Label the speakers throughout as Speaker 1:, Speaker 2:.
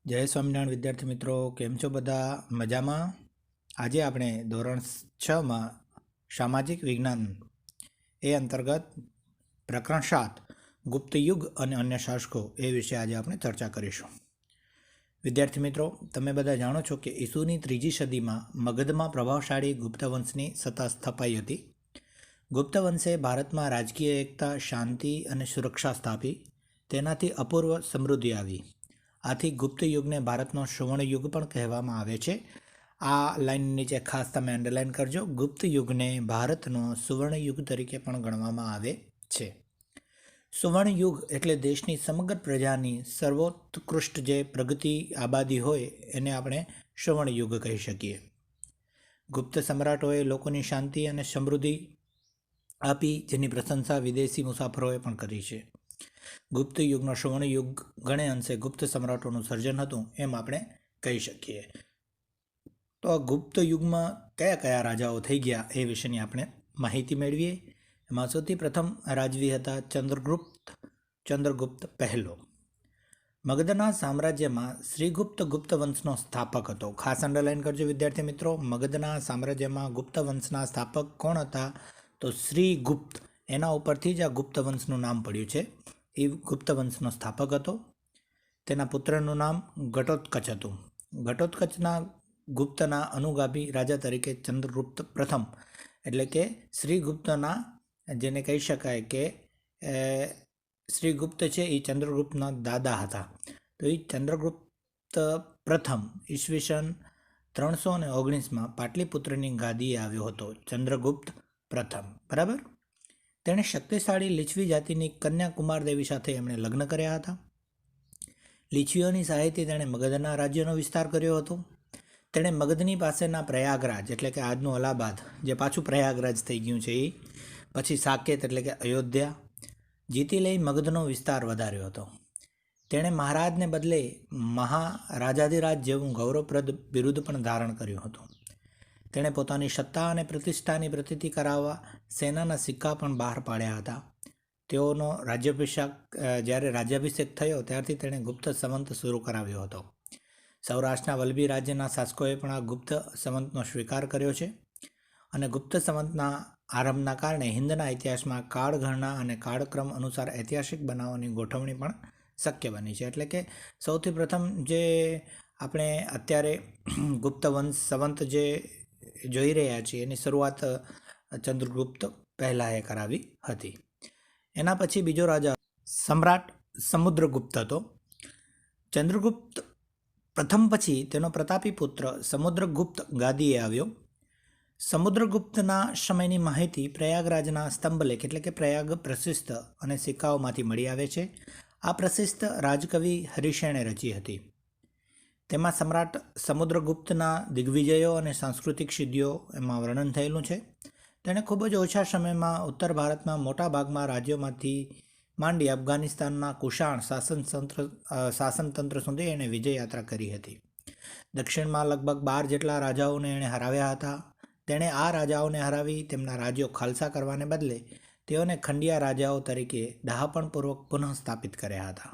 Speaker 1: જય સ્વામિનારાયણ વિદ્યાર્થી મિત્રો, કેમ છો બધા? મજામાં? આજે આપણે ધોરણ 6માં સામાજિક વિજ્ઞાન એ અંતર્ગત પ્રકરણ 7 ગુપ્ત યુગ અને અન્ય શાસકો એ વિશે આજે આપણે ચર્ચા કરીશું. વિદ્યાર્થી મિત્રો, તમે બધા જાણો છો કે ઈસુની 3જી સદીમાં મગધમાં પ્રભાવશાળી ગુપ્ત વંશની સત્તા સ્થપાઈ હતી. ગુપ્ત વંશે ભારતમાં રાજકીય એકતા, શાંતિ અને સુરક્ષા સ્થાપી. તેનાથી અપૂર્વ સમૃદ્ધિ આવી. આથી ગુપ્ત યુગને ભારતનો સુવર્ણ યુગ પણ કહેવામાં આવે છે. આ લાઈન નીચે ખાસ તમે અંડરલાઈન કરજો. ગુપ્ત યુગને ભારતનો સુવર્ણ યુગ તરીકે પણ ગણવામાં આવે છે. સુવર્ણ યુગ એટલે દેશની સમગ્ર પ્રજાની સર્વોત્કૃષ્ટ જે પ્રગતિ આબાદી હોય એને આપણે સુવર્ણ યુગ કહી શકીએ. ગુપ્ત સમ્રાટોએ લોકોની શાંતિ અને સમૃદ્ધિ આપી, જેની પ્રશંસા વિદેશી મુસાફરોએ પણ કરી છે. ગુપ્ત યુગનો સુવર્ણ યુગ ઘણે અંશે ગુપ્ત સમ્રાટોનું સર્જન હતું એમ આપણે કહી શકીએ. તો આ ગુપ્ત યુગમાં કયા કયા રાજાઓ થઈ ગયા એ વિશેની આપણે માહિતી મેળવીએ. એમાં સૌથી પ્રથમ રાજવી હતા ચંદ્રગુપ્ત પહેલો. મગધના સામ્રાજ્યમાં શ્રીગુપ્ત ગુપ્ત વંશનો સ્થાપક હતો. ખાસ અંડરલાઈન કરજો વિદ્યાર્થી મિત્રો. મગધના સામ્રાજ્યમાં ગુપ્ત વંશના સ્થાપક કોણ હતા? તો શ્રીગુપ્ત. એના ઉપરથી જ આ ગુપ્ત વંશનું નામ પડ્યું છે. એ ગુપ્ત વંશનો સ્થાપક હતો. તેના પુત્રનું નામ ઘટોત્કચ હતું. ઘટોત્કચના ગુપ્તના અનુગામી રાજા તરીકે ચંદ્રગુપ્ત પ્રથમ એટલે કે શ્રીગુપ્તના, જેને કહી શકાય કે શ્રીગુપ્ત છે એ ચંદ્રગુપ્તના દાદા હતા. તો એ ચંદ્રગુપ્ત પ્રથમ ઈસવીસન 319માં પાટલીપુત્રની ગાદીએ આવ્યો હતો. ચંદ્રગુપ્ત પ્રથમ, બરાબર. તેણે શક્તિશાળી લીછવી જાતિની કન્યા કુમારદેવી સાથે એમણે લગ્ન કર્યા હતા. લીછવીઓની સહાયથી તેણે મગધના રાજ્યનો વિસ્તાર કર્યો હતો. તેણે મગધની પાસેના પ્રયાગરાજ એટલે કે આજનું અલાહાબાદ, જે પાછું પ્રયાગરાજ થઈ ગયું છે, એ પછી સાકેત એટલે કે અયોધ્યા જીતી લઈ મગધનો વિસ્તાર વધાર્યો હતો. તેણે મહારાજને બદલે મહારાજાધિરાજ જેવું ગૌરવપ્રદ બિરુદ પણ ધારણ કર્યું હતું. તેણે પોતાની સત્તા અને પ્રતિષ્ઠાની પ્રતીતિ કરાવવા સેનાના સિક્કા પણ બહાર પાડ્યા હતા. તેઓનો જ્યારે રાજ્યાભિષેક થયો ત્યારથી તેણે ગુપ્ત સંવંત શરૂ કરાવ્યો હતો. સૌરાષ્ટ્રના વલ્લભી રાજ્યના શાસકોએ પણ આ ગુપ્ત સંવંતનો સ્વીકાર કર્યો છે. અને ગુપ્ત સંવંતના આરંભના કારણે હિન્દના ઇતિહાસમાં કાળગણના અને કાળક્રમ અનુસાર ઐતિહાસિક બનાવોની ગોઠવણી પણ શક્ય બની છે. એટલે કે સૌથી પ્રથમ જે આપણે અત્યારે ગુપ્ત વંશ સંવંત જે જોઈ રહ્યા છીએ એની શરૂઆત ચંદ્રગુપ્ત પહેલાએ કરાવી હતી. એના પછી બીજો રાજા સમ્રાટ સમુદ્રગુપ્ત હતો. ચંદ્રગુપ્ત પ્રથમ પછી તેનો પ્રતાપી પુત્ર સમુદ્રગુપ્ત ગાદીએ આવ્યો. સમુદ્રગુપ્તના સમયની માહિતી પ્રયાગરાજના સ્તંભલેખ એટલે કે પ્રયાગ પ્રશિસ્ત અને સિક્કાઓમાંથી મળી આવે છે. આ પ્રશિસ્ત રાજકવિ હરિશેણે રચી હતી. તેમાં સમ્રાટ સમુદ્રગુપ્તના દિગ્વિજયો અને સાંસ્કૃતિક સિદ્ધિઓ એમાં વર્ણન થયેલું છે. તેણે ખૂબ જ ઓછા સમયમાં ઉત્તર ભારતમાં મોટા ભાગમાં રાજ્યોમાંથી માંડી અફઘાનિસ્તાનના કુષાણ શાસનતંત્ર સુધી એણે વિજયયાત્રા કરી હતી. દક્ષિણમાં લગભગ 12 જેટલા રાજાઓને એણે હરાવ્યા હતા. તેણે આ રાજાઓને હરાવી તેમના રાજ્યો ખાલસા કરવાને બદલે તેઓને ખંડિયા રાજાઓ તરીકે ડહાપણપૂર્વક પુનઃ સ્થાપિત કર્યા હતા.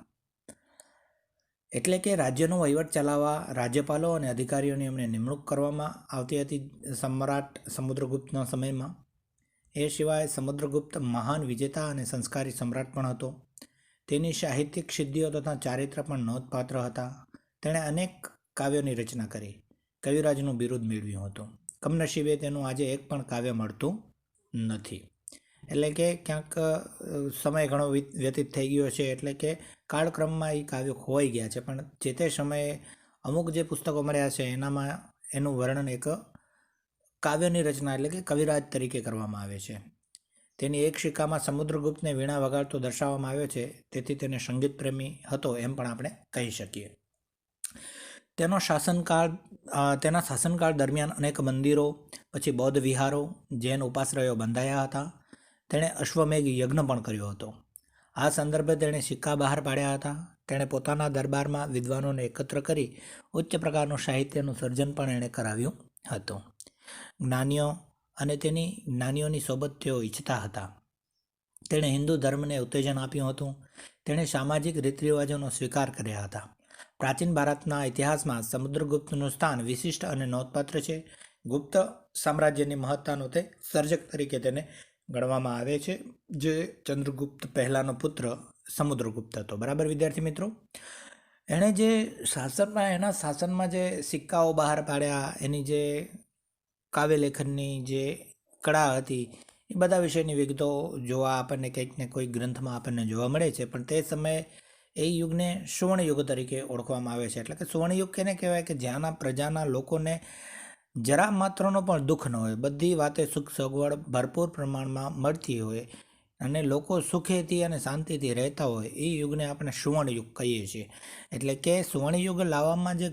Speaker 1: એટલે કે રાજ્યનો વહીવટ ચલાવવા રાજ્યપાલો અને અધિકારીઓની એમણે નિમણૂક કરવામાં આવતી હતી સમ્રાટ સમુદ્રગુપ્તના સમયમાં. એ સિવાય સમુદ્રગુપ્ત મહાન વિજેતા અને સંસ્કારી સમ્રાટ પણ હતો. તેની સાહિત્યિક સિદ્ધિઓ તથા ચારિત્ર પણ નોંધપાત્ર હતા. તેણે અનેક કાવ્યોની રચના કરી, કવિરાજનું બિરુદ મેળવ્યું હતું. કમનસીબે તેનું આજે એક પણ કાવ્ય મળતું નથી. એટલે કે ક્યાંક સમય ઘણો વ્યતીત થઈ ગયો છે, એટલે કે કાળક્રમમાં એ કાવ્યો ખોવાઈ ગયા છે. પણ જે તે સમયે અમુક જે પુસ્તકો મળ્યા છે એનામાં એનું વર્ણન એક કાવ્યની રચના એટલે કે કવિરાજ તરીકે કરવામાં આવે છે. તેની એક સિક્કામાં સમુદ્રગુપ્તને વીણા વગાડતો દર્શાવવામાં આવ્યો છે. તેથી તેને સંગીત પ્રેમી હતો એમ પણ આપણે કહી શકીએ. તેના શાસનકાળ દરમિયાન અનેક મંદિરો, પછી બૌદ્ધ વિહારો, જૈન ઉપાશ્રયો બંધાયા હતા. તેણે અશ્વમેઘ યજ્ઞ પણ કર્યો હતો. આ સંદર્ભે તેણે સિક્કા બહાર પાડ્યા હતા. તેણે પોતાના દરબારમાં વિદ્વાનોને એકત્ર કરી ઉચ્ચ પ્રકારનું સાહિત્યનું સર્જન પણ એણે કરાવ્યું હતું. જ્ઞાનીઓની સોબત તેઓ ઈચ્છતા હતા. તેણે હિન્દુ ધર્મને ઉત્તેજન આપ્યું હતું. તેણે સામાજિક રીતરિવાજોનો સ્વીકાર કર્યા હતા. પ્રાચીન ભારતના ઇતિહાસમાં સમુદ્રગુપ્તનું સ્થાન વિશિષ્ટ અને નોંધપાત્ર છે. ગુપ્ત સામ્રાજ્યની મહત્તાનું તે સર્જક તરીકે તેને ગણવામાં આવે છે, જે ચંદ્રગુપ્ત પહેલાનો પુત્ર સમુદ્રગુપ્ત હતો. બરાબર વિદ્યાર્થી મિત્રો, એણે જે એના શાસનમાં જે સિક્કાઓ બહાર પાડ્યા, એની જે કાવ્યલેખનની જે કળા હતી, એ બધા વિશેની વિગતો જોવા આપણને કંઈક ને કોઈ ગ્રંથમાં આપણને જોવા મળે છે. પણ તે સમયે એ યુગને સુવર્ણયુગ તરીકે ઓળખવામાં આવે છે. એટલે કે સુવર્ણયુગ કેને કહેવાય કે જ્યાંના પ્રજાના લોકોને જરા માત્રનો પણ દુઃખ ન હોય, બધી વાતે સુખ સગવડ ભરપૂર પ્રમાણમાં મળતી હોય અને લોકો સુખેથી અને શાંતિથી રહેતા હોય, એ યુગને આપણે સુવર્ણયુગ કહીએ છીએ. એટલે કે સુવર્ણયુગ લાવવામાં જે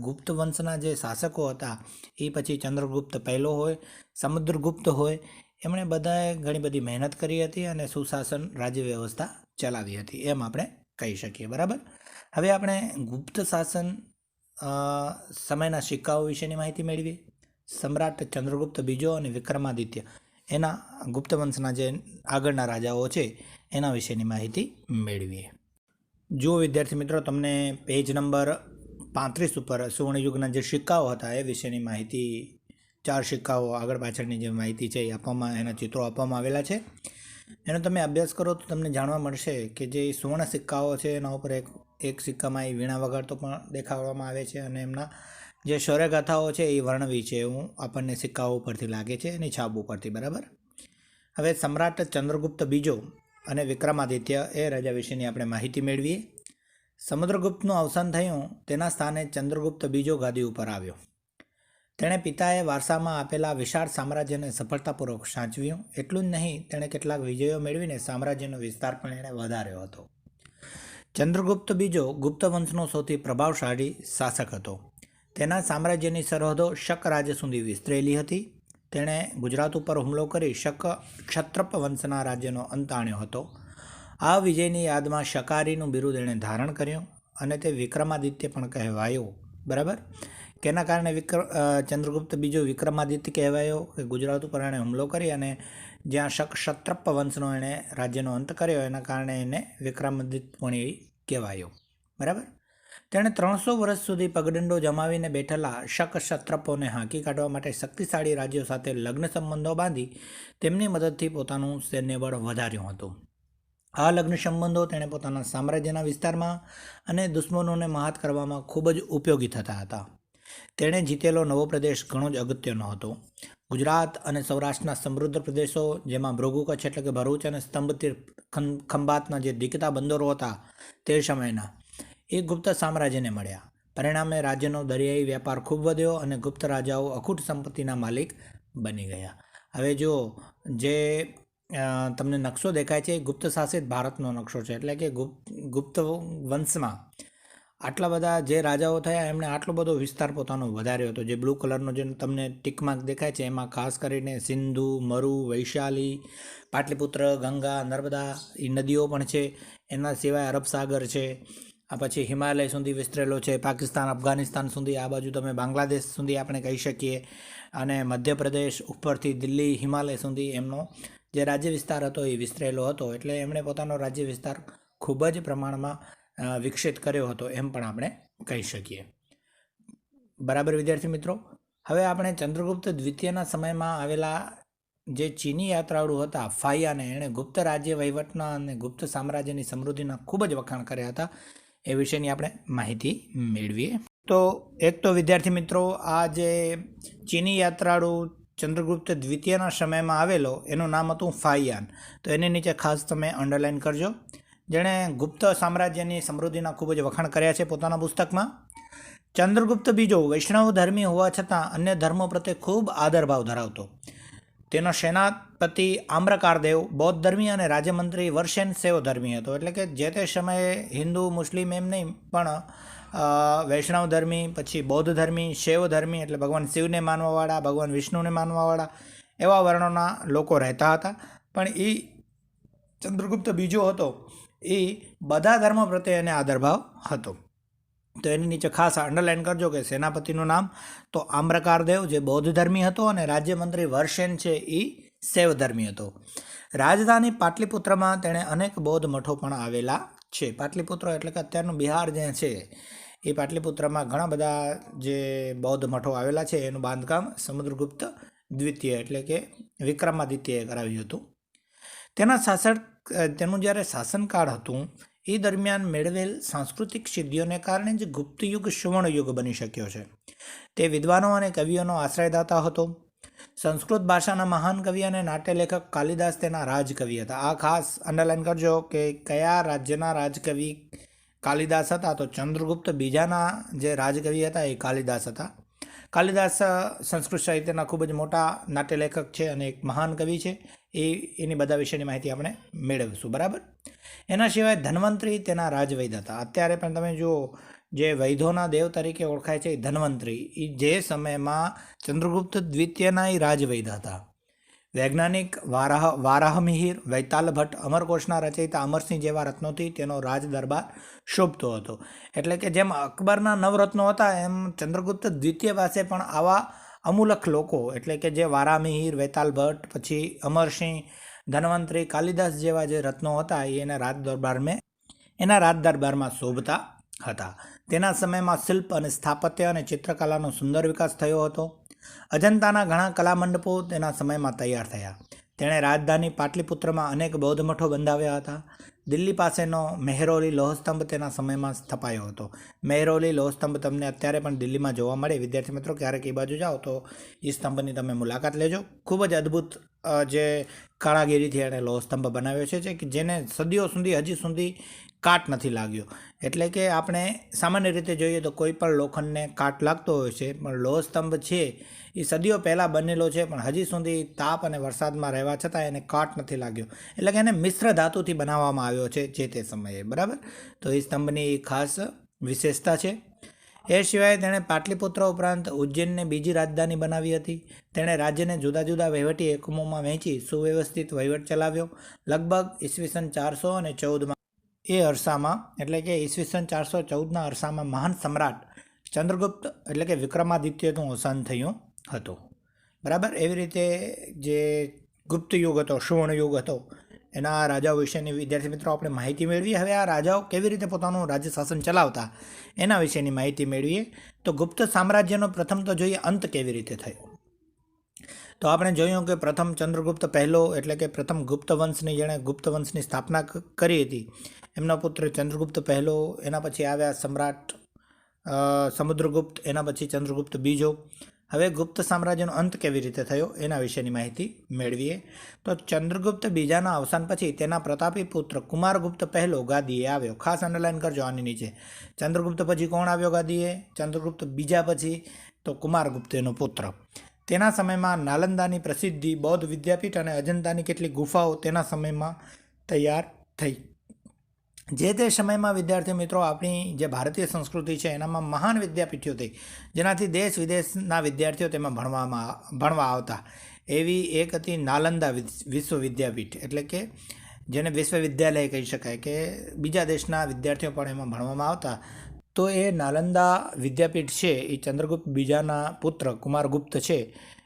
Speaker 1: ગુપ્ત વંશના જે શાસકો હતા, એ પછી ચંદ્રગુપ્ત પહેલો હોય, સમુદ્રગુપ્ત હોય, એમણે બધાએ ઘણી બધી મહેનત કરી હતી અને સુશાસન રાજ્ય વ્યવસ્થા ચલાવી હતી, એમ આપણે કહી શકીએ. બરાબર, હવે આપણે ગુપ્ત શાસન સમયના સિક્કાઓ વિશેની માહિતી મેળવીએ. સમ્રાટ ચંદ્રગુપ્ત બીજો અને વિક્રમાદિત્ય, એના ગુપ્ત વંશના જે આગળના રાજાઓ છે એના વિશેની માહિતી મેળવીએ. જો વિદ્યાર્થી મિત્રો, તમને પેજ નંબર 35 ઉપર સુવર્ણયુગના જે સિક્કાઓ હતા એ વિશેની માહિતી, 4 સિક્કાઓ આગળ પાછળની જે માહિતી છે એ આપવામાં, એના ચિત્રો આપવામાં આવેલા છે. એનો તમે અભ્યાસ કરો તો તમને જાણવા મળશે કે જે સુવર્ણ સિક્કાઓ છે એના ઉપર એક સિક્કામાં એ વીણા વગાડતો પણ દેખાડવામાં આવે છે અને એમના જે શૌર્યગાથાઓ છે એ વર્ણવી છે એવું આપણને સિક્કાઓ ઉપરથી લાગે છે, એની છાપ ઉપરથી. બરાબર, હવે સમ્રાટ ચંદ્રગુપ્ત બીજો અને વિક્રમાદિત્ય એ રાજા વિશેની આપણે માહિતી મેળવીએ. સમુદ્રગુપ્તનું અવસાન થયું, તેના સ્થાને ચંદ્રગુપ્ત બીજો ગાદી ઉપર આવ્યો. તેણે પિતાએ વારસામાં આપેલા વિશાળ સામ્રાજ્યને સફળતાપૂર્વક સાચવ્યું. એટલું જ નહીં, તેણે કેટલાક વિજયો મેળવીને સામ્રાજ્યનો વિસ્તાર પણ એણે વધાર્યો હતો. ચંદ્રગુપ્ત બીજો ગુપ્ત વંશનો સૌથી પ્રભાવશાળી શાસક હતો. તેના સામ્રાજ્યની સરહદો શક રાજ્ય સુધી વિસ્તરેલી હતી. તેણે ગુજરાત ઉપર હુમલો કરી ક્ષત્રપ વંશના રાજ્યનો અંત આણ્યો હતો. આ વિજયની યાદમાં શકારીનું બિરુદ એણે ધારણ કર્યું અને તે વિક્રમાદિત્ય પણ કહેવાયો. બરાબર, કેના કારણે ચંદ્રગુપ્ત બીજો વિક્રમાદિત્ય કહેવાયો કે ગુજરાત ઉપર એણે હુમલો કરી અને જ્યાં ક્ષત્રપ વંશનો એણે રાજ્યનો અંત કર્યો, એના કારણે એને વિક્રમાદિત્ય પણ કહેવાયો. બરાબર, તેણે 300 વર્ષ સુધી પગડંડો જમાવીને બેઠેલા ક્ષત્રપોને હાંકી કાઢવા માટે શક્તિશાળી રાજ્યો સાથે લગ્ન સંબંધો બાંધી તેમની મદદથી પોતાનું સૈન્યબળ વધાર્યું હતું. આ લગ્ન સંબંધો તેણે પોતાના સામ્રાજ્યના વિસ્તારમાં અને દુશ્મનોને માત કરવામાં ખૂબ જ ઉપયોગી થતા હતા. તેણે જીતેલો નવો પ્રદેશ ઘણો જ અગત્યનો હતો. ગુજરાત અને સૌરાષ્ટ્રના સમૃદ્ધ પ્રદેશો, જેમાં ભૃગુ કચ્છ એટલે કે ભરૂચ અને સ્તંભ ખંભાતના જે દીકતા બંદરો હતા તે સમયના, એ ગુપ્ત સામ્રાજ્યને મળ્યા. પરિણામે રાજ્યનો દરિયાઈ વ્યાપાર ખૂબ વધ્યો અને ગુપ્ત રાજાઓ અખૂટ સંપત્તિના માલિક બની ગયા. હવે જો જે તમને નકશો દેખાય છે એ ગુપ્ત શાસિત ભારતનો નકશો છે. એટલે કે ગુપ્ત વંશમાં આટલા બધા જે રાજાઓ થયા એમણે આટલો બધો વિસ્તાર પોતાનો વધાર્યો હતો. જે બ્લુ કલરનો જે તમને ટીકમાર્ક દેખાય છે એમાં ખાસ કરીને સિંધુ, મરુ, વૈશાલી, પાટલીપુત્ર, ગંગા, નર્મદા એ નદીઓ પણ છે. એના સિવાય અરબ સાગર છે, આ પછી હિમાલય સુધી વિસ્તરેલો છે, પાકિસ્તાન, અફઘાનિસ્તાન સુધી, આ બાજુ તમે બાંગ્લાદેશ સુધી આપણે કહી શકીએ, અને મધ્યપ્રદેશ ઉપરથી દિલ્હી, હિમાલય સુધી એમનો જે રાજ્ય વિસ્તાર હતો એ વિસ્તરેલો હતો. એટલે એમણે પોતાનો રાજ્ય વિસ્તાર ખૂબ જ પ્રમાણમાં વિકસિત કર્યો હતો એમ પણ આપણે કહી શકીએ. બરાબર વિદ્યાર્થી મિત્રો, હવે આપણે ચંદ્રગુપ્ત દ્વિતીયના સમયમાં આવેલા જે ચીની યાત્રાળુ હતા ફાહિયાને, એણે ગુપ્ત રાજ્ય વહીવટના અને ગુપ્ત સામ્રાજ્યની સમૃદ્ધિના ખૂબ જ વખાણ કર્યા હતા. એ વિશેની આપણે માહિતી મેળવીએ. તો એક તો વિદ્યાર્થી મિત્રો, આ જે ચીની યાત્રાળુ ચંદ્રગુપ્ત દ્વિતીયના સમયમાં આવેલો એનું નામ હતું ફાહિયાન. તો એની નીચે ખાસ તમે અંડરલાઇન કરજો. જેણે ગુપ્ત સામ્રાજ્યની સમૃદ્ધિના ખૂબ જ વખાણ કર્યા છે પોતાના પુસ્તકમાં. ચંદ્રગુપ્ત બીજો વૈષ્ણવ ધર્મી હોવા છતાં અન્ય ધર્મો પ્રત્યે ખૂબ આદરભાવ ધરાવતો. તેનો સેનાપતિ આમ્રકારદેવ બૌદ્ધ ધર્મી અને રાજ્યમંત્રી વર્ષેન શૈવ ધર્મી હતો. એટલે કે જે તે સમયે હિન્દુ, મુસ્લિમ એમ નહીં, પણ વૈષ્ણવ ધર્મી, પછી બૌદ્ધ ધર્મી, શૈવ ધર્મી એટલે ભગવાન શિવને માનવાવાળા, ભગવાન વિષ્ણુને માનવાવાળા એવા વર્ણોના લોકો રહેતા હતા. પણ એ ચંદ્રગુપ્ત બીજો હતો એ બધા ધર્મ પ્રત્યે એને આદરભાવ હતો. તો એની નીચે ખાસ અંડરલાઇન કરજો કે સેનાપતિનું નામ તો આમ્રકારદેવ જે બૌદ્ધ ધર્મી હતો અને રાજ્યમંત્રી વર્ષેન છે એ શૈવ ધર્મી હતો. રાજધાની પાટલીપુત્રમાં તેણે અનેક બૌદ્ધ મઠો પણ આવેલા છે. પાટલીપુત્ર એટલે કે અત્યારનું બિહાર જે છે એ પાટલીપુત્રમાં ઘણા બધા જે બૌદ્ધ મઠો આવેલા છે એનું બાંધકામ સમુદ્રગુપ્ત દ્વિતીય એટલે કે વિક્રમાદિત્યએ કરાવ્યું હતું. તેનું જ્યારે શાસનકાળ હતું એ દરમિયાન મેળવેલ સાંસ્કૃતિક સિદ્ધિઓને કારણે જ ગુપ્ત યુગ સુવર્ણ યુગ બની શક્યો છે. તે વિદ્વાનો અને કવિઓનો આશ્રયદાતા હતો. સંસ્કૃત ભાષાના મહાન કવિ અને નાટ્યલેખક કાલિદાસ તેના રાજકવિ હતા. આ ખાસ અંડરલાઈન કરજો કે કયા રાજ્યના રાજકવિ કાલિદાસ હતા. તો ચંદ્રગુપ્ત બીજાના જે રાજકવિ હતા એ કાલિદાસ હતા. કાલિદાસ સંસ્કૃત સાહિત્યના ખૂબ જ મોટા નાટ્યલેખક છે અને એક મહાન કવિ છે. એની બધા વિશેની માહિતી આપણે મેળવીશું, બરાબર. એના સિવાય ધન્વંતરી તેના રાજવૈદ હતા. અત્યારે પણ તમે જુઓ જે વૈદોના દેવ તરીકે ઓળખાય છે એ ધન્વંતરી, એ જે સમયમાં ચંદ્રગુપ્ત દ્વિતીયના એ રાજવૈદ હતા. વૈજ્ઞાનિક વારાહમિહિર, વૈતાલ ભટ્ટ, અમરકોશના રચયિતા અમરસિંહ જેવા રત્નોથી તેનો રાજ દરબાર શોભતો હતો. એટલે કે જેમ અકબરના નવરત્નો હતા એમ ચંદ્રગુપ્ત દ્વિતીય પાસે પણ આવા અમૂલક લોકો એટલે કે જે વારામિહિર, વૈતાલ ભટ્ટ, પછી અમરસિંહ, ધન્વંતરી, કાલિદાસ જેવા જે રત્નો હતા એ એના રાજ દરબારમાં શોભતા હતા. તેના સમયમાં શિલ્પ અને સ્થાપત્ય અને ચિત્રકલાનો સુંદર વિકાસ થયો હતો. અજંતાના ઘણા કલામંડપો તેના સમયમાં તૈયાર થયા. તેણે રાજધાની પાટલીપુત્રમાં અનેક બૌદ્ધ મઠો બંધાવ્યા હતા. દિલ્હી પાસેનો મહેરૌલી લોહસ્તંભ તેના સમયમાં સ્થપાયો હતો. મહેરૌલી લોહસ્તંભ તમને અત્યારે પણ દિલ્હીમાં જોવા મળે. વિદ્યાર્થી મિત્રો ક્યારેક એ બાજુ જાઓ તો એ સ્તંભની તમે મુલાકાત લેજો. ખૂબ જ અદ્ભુત જે કાળાગીરીથી એણે લોહસ્તંભ બનાવ્યો છે કે જેને સદીઓ સુધી હજી સુધી કાટ નથી લાગ્યો. એટલે કે આપણે સામાન્ય રીતે જોઈએ તો કોઈ પણ લોખંડને કાટ લાગતો હોય છે, પણ લોહસ્તંભ છે એ સદીઓ પહેલાં બનેલો છે પણ હજી સુધી તાપ અને વરસાદમાં રહેવા છતાં એને કાટ નથી લાગ્યો. એટલે કે એને મિશ્ર ધાતુથી બનાવવામાં આવ્યો છે જે તે સમયે, બરાબર. તો એ સ્તંભની ખાસ વિશેષતા છે. એ સિવાય તેણે પાટલીપુત્ર ઉપરાંત ઉજ્જૈનને બીજી રાજધાની બનાવી હતી. તેણે રાજ્યને જુદા જુદા વહીવટી એકમોમાં વહેંચી સુવ્યવસ્થિત વહીવટ ચલાવ્યો. લગભગ ઈસવીસન 414માં એ અરસામાં એટલે કે ઈસવીસન 414ના અરસામાં મહાન સમ્રાટ ચંદ્રગુપ્ત એટલે કે વિક્રમાદિત્યનું અવસાન થયું હતું, બરાબર. એવી રીતે જે ગુપ્ત યુગ હતો, સુવર્ણ યુગ હતો, એના રાજાઓ વિશેની વિદ્યાર્થી મિત્રો આપણે માહિતી મેળવીએ. હવે આ રાજાઓ કેવી રીતે પોતાનું રાજ્ય શાસન ચલાવતા એના વિશેની માહિતી મેળવીએ. તો ગુપ્ત સામ્રાજ્યનો પ્રથમ તો જોઈએ અંત કેવી રીતે થયો. તો આપણે જોયું કે પ્રથમ ચંદ્રગુપ્ત પહેલો એટલે કે પ્રથમ ગુપ્ત વંશની જેણે ગુપ્ત વંશની સ્થાપના કરી હતી એમનો પુત્ર ચંદ્રગુપ્ત પહેલો, એના પછી આવ્યા સમ્રાટ સમુદ્રગુપ્ત, એના પછી ચંદ્રગુપ્ત બીજો. હવે ગુપ્ત સામ્રાજ્યનો અંત કેવી રીતે થયો એના વિશેની માહિતી મેળવીએ. તો ચંદ્રગુપ્ત બીજાના અવસાન પછી તેના પ્રતાપી પુત્ર કુમારગુપ્ત પહેલો ગાદીએ આવ્યો. ખાસ અંડરલાઈન કરજો આની નીચે. ચંદ્રગુપ્ત પછી કોણ આવ્યો ગાદીએ? ચંદ્રગુપ્ત બીજા પછી તો કુમારગુપ્ત એનો પુત્ર. તેના સમયમાં નાલંદાની પ્રસિદ્ધિ, બૌદ્ધ વિદ્યાપીઠ અને અજંતાની કેટલીક ગુફાઓ તેના સમયમાં તૈયાર થઈ. જે તે સમયમાં વિદ્યાર્થી મિત્રો આપણી જે ભારતીય સંસ્કૃતિ છે એનામાં મહાન વિદ્યાપીઠો થઈ જેનાથી દેશ વિદેશના વિદ્યાર્થીઓ તેમાં ભણવા આવતા. એવી એક હતી નાલંદા વિશ્વવિદ્યાપીઠ એટલે કે જેને વિશ્વવિદ્યાલય કહી શકાય, કે બીજા દેશના વિદ્યાર્થીઓ પણ એમાં ભણવામાં આવતા. તો એ નાલંદા વિદ્યાપીઠ છે એ ચંદ્રગુપ્ત બીજાના પુત્ર કુમારગુપ્ત છે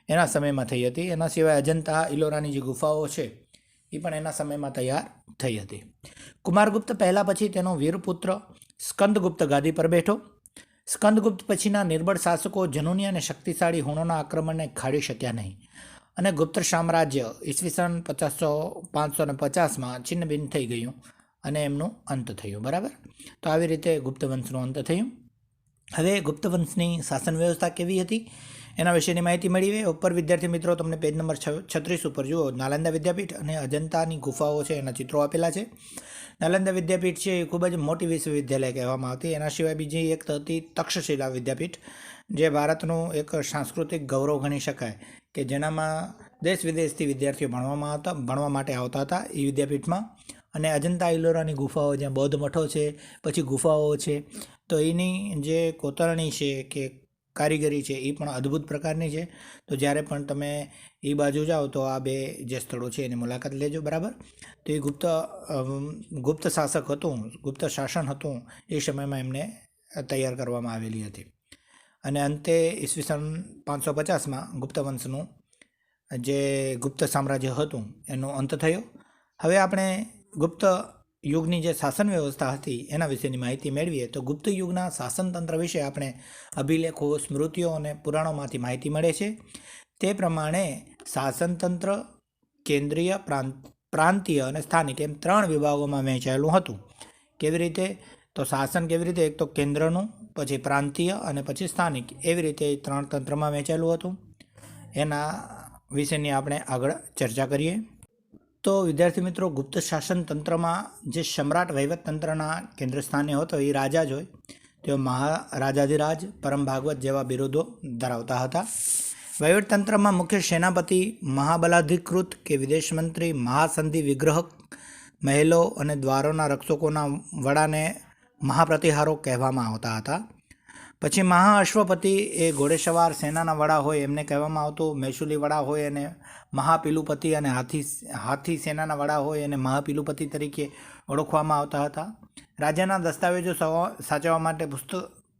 Speaker 1: એના સમયમાં થઈ હતી. એના સિવાય અજંતા ઇલોરાની જે ગુફાઓ છે એ પણ એના સમયમાં તૈયાર થઈ હતી. કુમારગુપ્ત પહેલાં પછી તેનો વીરપુત્ર સ્કંદગુપ્ત ગાદી પર બેઠો. સ્કંદગુપ્ત પછીના નિર્બળ શાસકો જનૂની અને શક્તિશાળી હુણોના આક્રમણને ખાડી શક્યા નહીં અને ગુપ્ત સામ્રાજ્ય ઈસવીસન 550માં છિન્ન ભિન્ન થઈ ગયું અને એમનું અંત થયું, બરાબર. તો આવી રીતે ગુપ્ત વંશનું અંત થયું. હવે ગુપ્ત વંશની શાસન વ્યવસ્થા કેવી હતી એના વિશેની માહિતી મેળવીએ. ઉપર વિદ્યાર્થી મિત્રો તમને પેજ નંબર 36 ઉપર જુઓ નાલંદા વિદ્યાપીઠ અને અજંતાની ગુફાઓ છે એના ચિત્રો આપેલા છે. નાલંદા વિદ્યાપીઠ છે એ ખૂબ જ મોટી વિશ્વવિદ્યાલય કહેવામાં આવતી. એના સિવાય બીજી એક હતી તક્ષશિલા વિદ્યાપીઠ જે ભારતનું એક સાંસ્કૃતિક ગૌરવ ગણી શકાય, કે જેનામાં દેશ વિદેશથી વિદ્યાર્થીઓ ભણવા માટે આવતા હતા એ વિદ્યાપીઠમાં. અને અજંતા ઇલોરાની ગુફાઓ જ્યાં બૌદ્ધ મઠો છે, પછી ગુફાઓ છે, તો એની જે કોતરણી છે કે કારીગરી છે એ પણ અદ્ભુત પ્રકારની છે. તો જ્યારે પણ તમે એ બાજુ જાઓ તો આ બે જે સ્થળો છે એની મુલાકાત લેજો, બરાબર. તો એ ગુપ્ત શાસક હતું, ગુપ્ત શાસન હતું એ સમયમાં એમને તૈયાર કરવામાં આવેલી હતી. અને અંતે ઈસવીસન 550માં ગુપ્ત વંશનું જે ગુપ્ત સામ્રાજ્ય હતું એનો અંત થયો. હવે આપણે ગુપ્ત યુગની જે શાસન વ્યવસ્થા હતી એના વિશેની માહિતી મેળવીએ તો ગુપ્ત યુગના શાસનતંત્ર વિશે આપણે અભિલેખો, સ્મૃતિઓ અને પુરાણોમાંથી માહિતી મળે છે. તે પ્રમાણે શાસનતંત્ર કેન્દ્રીય, પ્રાંતીય અને સ્થાનિક એમ 3 વિભાગોમાં વહેંચાયેલું હતું. કેવી રીતે? તો શાસન કેવી રીતે? એક તો કેન્દ્રનું, પછી પ્રાંતીય અને પછી સ્થાનિક, એવી રીતે 3 તંત્રમાં વહેંચાયેલું હતું. એના વિશેની આપણે આગળ ચર્ચા કરીએ. તો વિદ્યાર્થી મિત્રો, ગુપ્ત શાસન તંત્રમાં જે સમ્રાટ વહીવટ તંત્રના કેન્દ્ર સ્થાને હતો એ રાજા જ હોય. તેઓ મહારાજાધિરાજ, પરમ ભાગવત જેવા બિરુદો ધરાવતા હતા. વહીવટ તંત્રમાં મુખ્ય સેનાપતિ, મહાબલાધિકૃત કે વિદેશ મંત્રી, મહાસંધિ વિગ્રહક, મહેલો અને દ્વારોના રક્ષકોના વડાને મહાપ્રતિહારો કહેવામાં આવતા હતા. પછી મહાઅશ્વપતિ એ ઘોડેસવાર સેનાના વડા હોય એમને કહેવામાં આવતું. મહેસૂલી વડા હોય અને મહાપિલુપતિ અને હાથી સેનાના વડા હોય અને મહાપિલુપતિ તરીકે ઓળખવામાં આવતા હતા. રાજ્યના દસ્તાવેજો સાચવવા માટે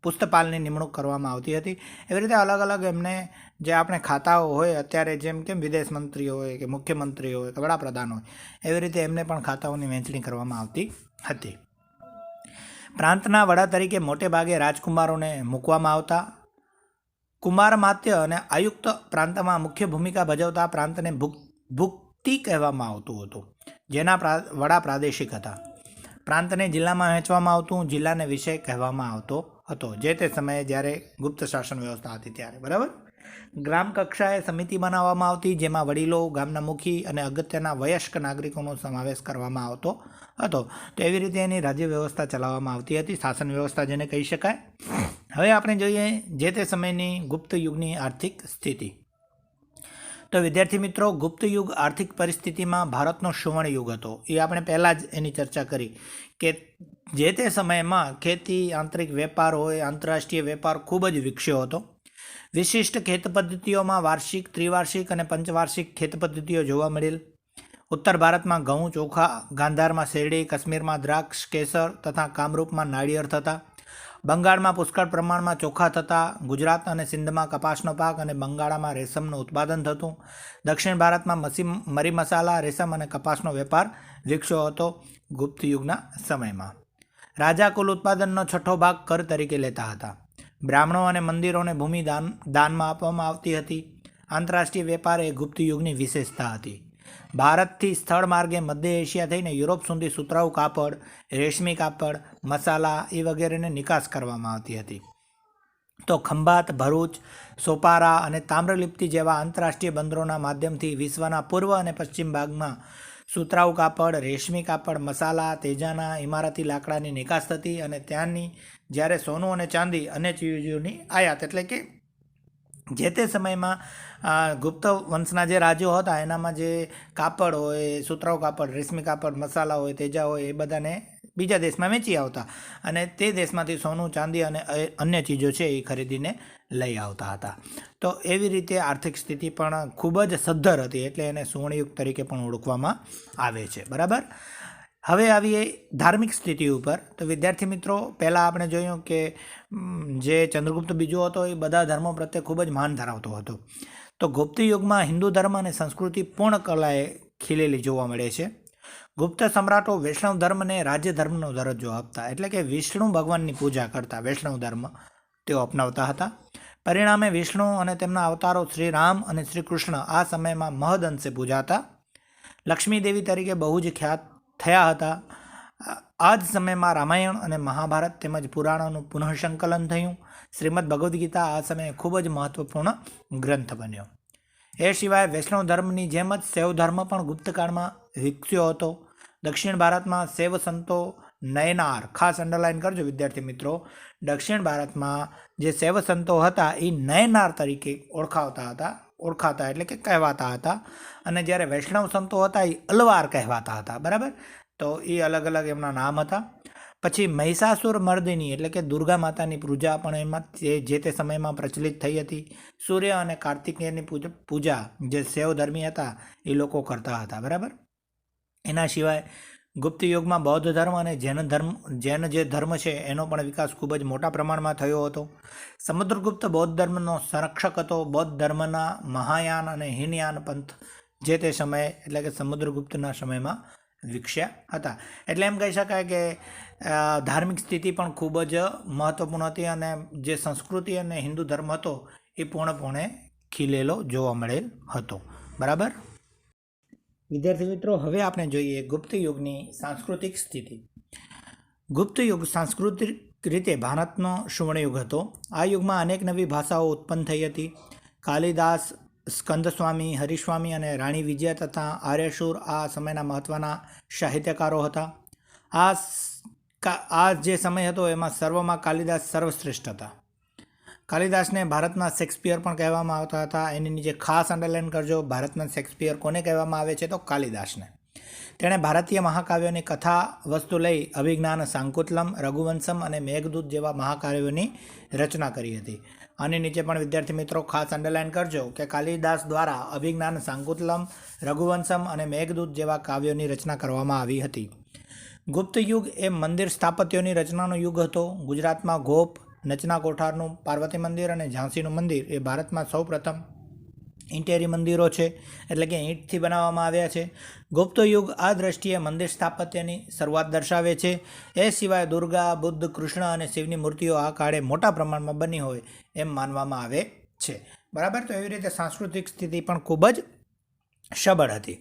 Speaker 1: પુસ્તપાલની નિમણૂક કરવામાં આવતી હતી. એવી રીતે અલગ અલગ એમને જે આપણે ખાતાઓ હોય અત્યારે જેમ કે વિદેશ મંત્રી હોય કે મુખ્યમંત્રી હોય કે વડાપ્રધાન હોય, એવી રીતે એમને પણ ખાતાઓની વહેંચણી કરવામાં આવતી હતી. પ્રાંતના વડા તરીકે મોટે ભાગે રાજકુમારોને મૂકવામાં આવતા. કુમારમાત્ય અને આયુક્ત પ્રાંતમાં મુખ્ય ભૂમિકા ભજવતા પ્રાંતને ભુક્તિ કહેવામાં આવતું હતું, જેના વડા પ્રાદેશિક હતા. પ્રાંતને જિલ્લામાં વહેંચવામાં આવતું. જિલ્લાને વિષય કહેવામાં આવતો હતો જે તે સમયે જ્યારે ગુપ્ત શાસન વ્યવસ્થા હતી ત્યારે. બરાબર. ગ્રામ કક્ષાએ સમિતિ બનાવવામાં આવતી, જેમાં વડીલો, ગામના મુખી અને અગત્યના વયસ્ક નાગરિકોનો સમાવેશ કરવામાં આવતો હતો. તો એવી રીતે એની રાજ્ય વ્યવસ્થા ચલાવવામાં આવતી હતી, શાસન વ્યવસ્થા જેને કહી શકાય. હવે આપણે જોઈએ જે તે સમયની ગુપ્ત યુગની આર્થિક સ્થિતિ. તો વિદ્યાર્થી મિત્રો, ગુપ્ત યુગ આર્થિક પરિસ્થિતિમાં ભારતનો સુવર્ણ યુગ હતો. એ આપણે પહેલાં જ એની ચર્ચા કરી કે જે તે સમયમાં ખેતી, આંતરિક વેપાર હોય, આંતરરાષ્ટ્રીય વેપાર ખૂબ જ વિકસ્યો હતો. વિશિષ્ટ ખેત પદ્ધતિઓમાં વાર્ષિક, ત્રિવાર્ષિક અને પંચવાર્ષિક ખેત પદ્ધતિઓ જોવા મળેલ. ઉત્તર ભારતમાં ઘઉં, ચોખા, ગાંધારમાં શેરડી, કાશ્મીરમાં દ્રાક્ષ, કેસર તથા કામરૂપમાં નાળિયેર થતા. બંગાળમાં પુષ્કળ પ્રમાણમાં ચોખા થતા. ગુજરાત અને સિંધમાં કપાસનો પાક અને બંગાળામાં રેશમનું ઉત્પાદન થતું. દક્ષિણ ભારતમાં મરી મસાલા, રેશમ અને કપાસનો વેપાર વિકસ્યો હતો ગુપ્ત યુગના સમયમાં. રાજા કુલ ઉત્પાદનનો 6ઠ્ઠો ભાગ કર તરીકે લેતા હતા. બ્રાહ્મણો અને મંદિરોને ભૂમિ દાનમાં આપવામાં આવતી હતી. આંતરરાષ્ટ્રીય વેપાર એ ગુપ્ત યુગની વિશેષતા હતી. ભારતથી સ્થળ માર્ગે મધ્ય એશિયા થઈને યુરોપ સુધી સુતરાઉ કાપડ, રેશમી કાપડ, મસાલા એ વગેરેને નિકાસ કરવામાં આવતી હતી. તો ખંભાત, ભરૂચ, સોપારા અને તામ્રલિપ્તિ જેવા આંતરરાષ્ટ્રીય બંદરોના માધ્યમથી વિશ્વના પૂર્વ અને પશ્ચિમ ભાગમાં સુતરાઉ કાપડ, રેશમી કાપડ, મસાલા, તેજાના, ઇમારતી લાકડાની નિકાસ થતી. અને ત્યાંની જ્યારે સોનું અને ચાંદી અન્ય ચીજોની આયાત, એટલે કે જે તે સમયમાં ગુપ્ત વંશના જે રાજ્યો હતા એનામાં જે કાપડ હોય, સુતરાઉ કાપડ, રેશમી કાપડ, મસાલા હોય, તેજા હોય, એ બધાને બીજા દેશમાં વેચી આવતા અને તે દેશમાંથી સોનું, ચાંદી અને અન્ય ચીજો છે એ ખરીદીને લઈ આવતા હતા. તો એવી રીતે આર્થિક સ્થિતિ પણ ખૂબ જ સદ્ધર હતી, એટલે એને સુવર્ણયુગ તરીકે પણ ઓળખવામાં આવે છે. બરાબર. હવે આવીએ ધાર્મિક સ્થિતિ ઉપર. તો વિદ્યાર્થી મિત્રો, પહેલાં આપણે જોયું કે જે ચંદ્રગુપ્ત બીજો હતો એ બધા ધર્મો પ્રત્યે ખૂબ જ માન ધરાવતો હતો. તો ગુપ્ત યુગમાં હિન્દુ ધર્મ અને સંસ્કૃતિ પૂર્ણ કલાએ ખીલેલી જોવા મળે છે. ગુપ્ત સમ્રાટો વૈષ્ણવ ધર્મને રાજ્ય ધર્મનો દરજ્જો આપતા, એટલે કે વિષ્ણુ ભગવાનની પૂજા કરતા વૈષ્ણવ ધર્મ તેઓ અપનાવતા હતા. પરિણામે વિષ્ણુ અને તેમના અવતારો શ્રી રામ અને શ્રી કૃષ્ણ આ સમયમાં મહદઅંશે પૂજાતા. લક્ષ્મી દેવી તરીકે બહુ જ ખ્યાત થયા હતા. આ જ સમયમાં રામાયણ અને મહાભારત તેમજ પુરાણોનું પુનઃસંકલન થયું. શ્રીમદ ભગવદ્ ગીતા આ સમયે ખૂબ જ મહત્વપૂર્ણ ગ્રંથ બન્યો. એ સિવાય વૈષ્ણવ ધર્મની જેમ જ શૈવ ધર્મ પણ ગુપ્તકાળમાં વિકસ્યો હતો. દક્ષિણ ભારતમાં શૈવ સંતો નયનાર, ખાસ અંડરલાઇન કરજો વિદ્યાર્થી મિત્રો, દક્ષિણ ભારતમાં જે શૈવ સંતો હતા એ નયનાર તરીકે ઓળખાતા એટલે કે કહેવાતા હતા. અને જ્યારે વૈષ્ણવ સંતો હતા એ અલવાર કહેવાતા હતા. બરાબર. તો એ અલગ અલગ એમના નામ હતા. પછી મહિષાસુર મર્દિની એટલે કે દુર્ગા માતાની પૂજા પણ એમાં જે તે સમયમાં પ્રચલિત થઈ હતી. સૂર્ય અને કાર્તિકેયની પૂજા જે શૈવ ધર્મી હતા એ લોકો કરતા હતા. બરાબર. એના સિવાય ગુપ્ત યુગમાં બૌદ્ધ ધર્મ અને જૈન જે ધર્મ છે એનો પણ વિકાસ ખૂબ જ મોટા પ્રમાણમાં થયો હતો. સમુદ્રગુપ્ત બૌદ્ધ ધર્મનો સંરક્ષક હતો. બૌદ્ધ ધર્મના મહાયાન અને હીનયાન પંથ જે તે સમયે એટલે કે સમુદ્રગુપ્તના સમયમાં વિકસ્યા હતા. એટલે એમ કહી શકાય કે ધાર્મિક સ્થિતિ પણ ખૂબ જ મહત્ત્વપૂર્ણ હતી અને જે સંસ્કૃતિ અને હિન્દુ ધર્મ હતો એ પૂર્ણપણે ખીલેલો જોવા મળેલ હતો. બરાબર વિદ્યાર્થી મિત્રો, હવે આપણે જોઈએ ગુપ્ત યુગની સાંસ્કૃતિક સ્થિતિ. ગુપ્ત યુગ સાંસ્કૃતિક રીતે ભારતનો સુવર્ણયુગ હતો. આ યુગમાં અનેક નવી ભાષાઓ ઉત્પન્ન થઈ હતી. કાલિદાસ, સ્કંદસ્વામી, હરિસ્વામી અને રાણી વિજયા તથા આર્યશૂર આ સમયના મહત્ત્વના સાહિત્યકારો હતા. આ જે સમય હતો એમાં સર્વમાં કાલિદાસ સર્વશ્રેષ્ઠ હતા. કાલિદાસને ભારતના શેક્સપિયર પણ કહેવામાં આવતા હતા. એની નીચે ખાસ અંડરલાઇન કરજો, ભારતના શેક્સપિયર કોને કહેવામાં આવે છે? તો કાલિદાસને. તેણે ભારતીય મહાકાવ્યોની કથા વસ્તુ લઈ અભિજ્ઞાન શાકુંતલમ, રઘુવંશમ અને મેઘદૂત જેવા મહાકાવ્યોની રચના કરી હતી. આની નીચે પણ વિદ્યાર્થી મિત્રો ખાસ અંડરલાઇન કરજો કે કાલિદાસ દ્વારા અભિજ્ઞાન શાકુંતલમ, રઘુવંશમ અને મેઘદૂત જેવા કાવ્યોની રચના કરવામાં આવી હતી. ગુપ્ત યુગ એ મંદિર સ્થાપત્યોની રચનાનો યુગ હતો. ગુજરાતમાં ગોપ, નચના કોઠારનું પાર્વતી મંદિર અને ઝાંસીનું મંદિર એ ભારતમાં સૌપ્રથમ ઇન્ટેરી મંદિરો છે, એટલે કે ઈંટથી બનાવવામાં આવ્યા છે. ગુપ્ત યુગ આ દ્રષ્ટિએ મંદિર સ્થાપત્યની શરૂઆત દર્શાવે છે. એ સિવાય દુર્ગા, બુદ્ધ, કૃષ્ણ અને શિવની મૂર્તિઓ આ કાળે મોટા પ્રમાણમાં બની હોય એમ માનવામાં આવે છે. બરાબર, તો એવી રીતે સાંસ્કૃતિક સ્થિતિ પણ ખૂબ જ સબળ હતી.